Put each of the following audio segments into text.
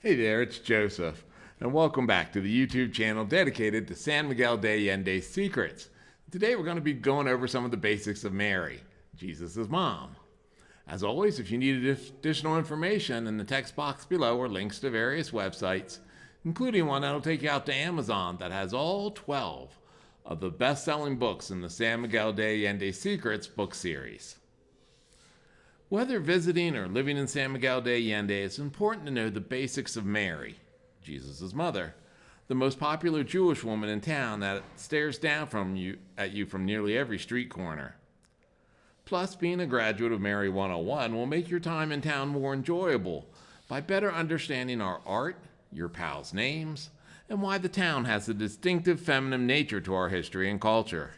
Hey there, it's Joseph, and welcome back to the YouTube channel dedicated to San Miguel de Allende's secrets. Today we're going to be going over some of the basics of Mary, Jesus' mom. As always, if you need additional information, in the text box below are links to various websites, including one that'll take you out to Amazon that has all 12 of the best-selling books in the San Miguel de Allende's Secrets book series. Whether visiting or living in San Miguel de Allende, it's important to know the basics of Mary, Jesus' mother, the most popular Jewish woman in town that stares down at you from nearly every street corner. Plus, being a graduate of Mary 101 will make your time in town more enjoyable by better understanding our art, your pals' names, and why the town has a distinctive feminine nature to our history and culture.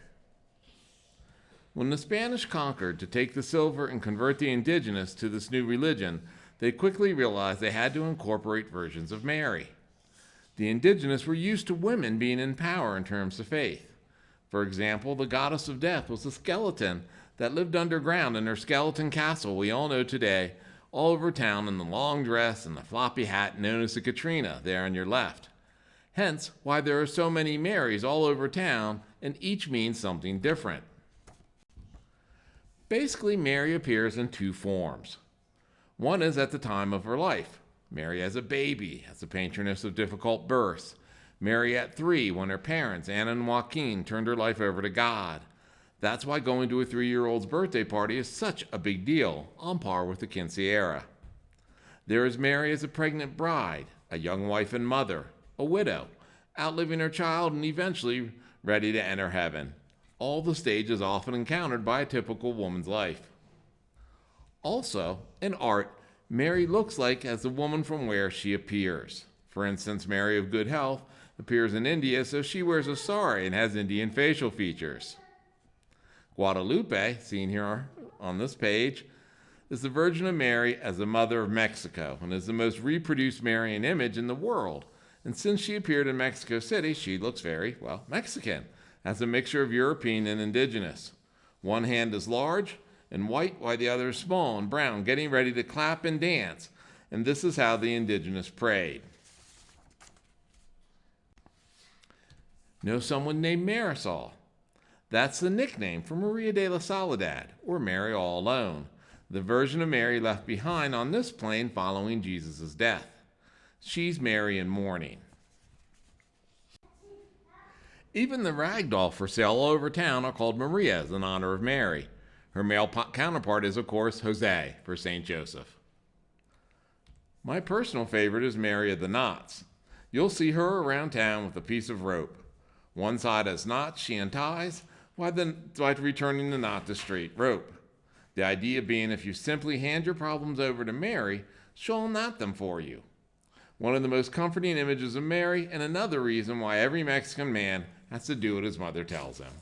When the Spanish conquered to take the silver and convert the indigenous to this new religion, they quickly realized they had to incorporate versions of Mary. The indigenous were used to women being in power in terms of faith. For example, the goddess of death was a skeleton that lived underground in her skeleton castle we all know today, all over town in the long dress and the floppy hat known as the Katrina, there on your left. Hence, why there are so many Marys all over town, and each means something different. Basically, Mary appears in two forms. One is at the time of her life. Mary as a baby, as a patroness of difficult births. Mary at 3, when her parents, Anna and Joaquin, turned her life over to God. That's why going to a 3-year-old's birthday party is such a big deal, on par with the quinceañera. There is Mary as a pregnant bride, a young wife and mother, a widow, outliving her child and eventually ready to enter heaven. All the stages often encountered by a typical woman's life. Also, in art, Mary looks like as the woman from where she appears. For instance, Mary of Good Health appears in India, so she wears a sari and has Indian facial features. Guadalupe, seen here on this page, is the Virgin of Mary as the Mother of Mexico and is the most reproduced Marian image in the world. And since she appeared in Mexico City, she looks very, Mexican, as a mixture of European and indigenous. One hand is large and white, while the other is small and brown, getting ready to clap and dance. And this is how the indigenous prayed. Know someone named Marisol? That's the nickname for Maria de la Soledad, or Mary all alone, the version of Mary left behind on this plane following Jesus' death. She's Mary in mourning. Even the rag doll for sale all over town are called Marias in honor of Mary. Her male counterpart is, of course, Jose for St. Joseph. My personal favorite is Mary of the Knots. You'll see her around town with a piece of rope. One side has knots she unties, while returning the knot to straight rope. The idea being if you simply hand your problems over to Mary, she'll unknot them for you. One of the most comforting images of Mary, and another reason why every Mexican man has to do what his mother tells him.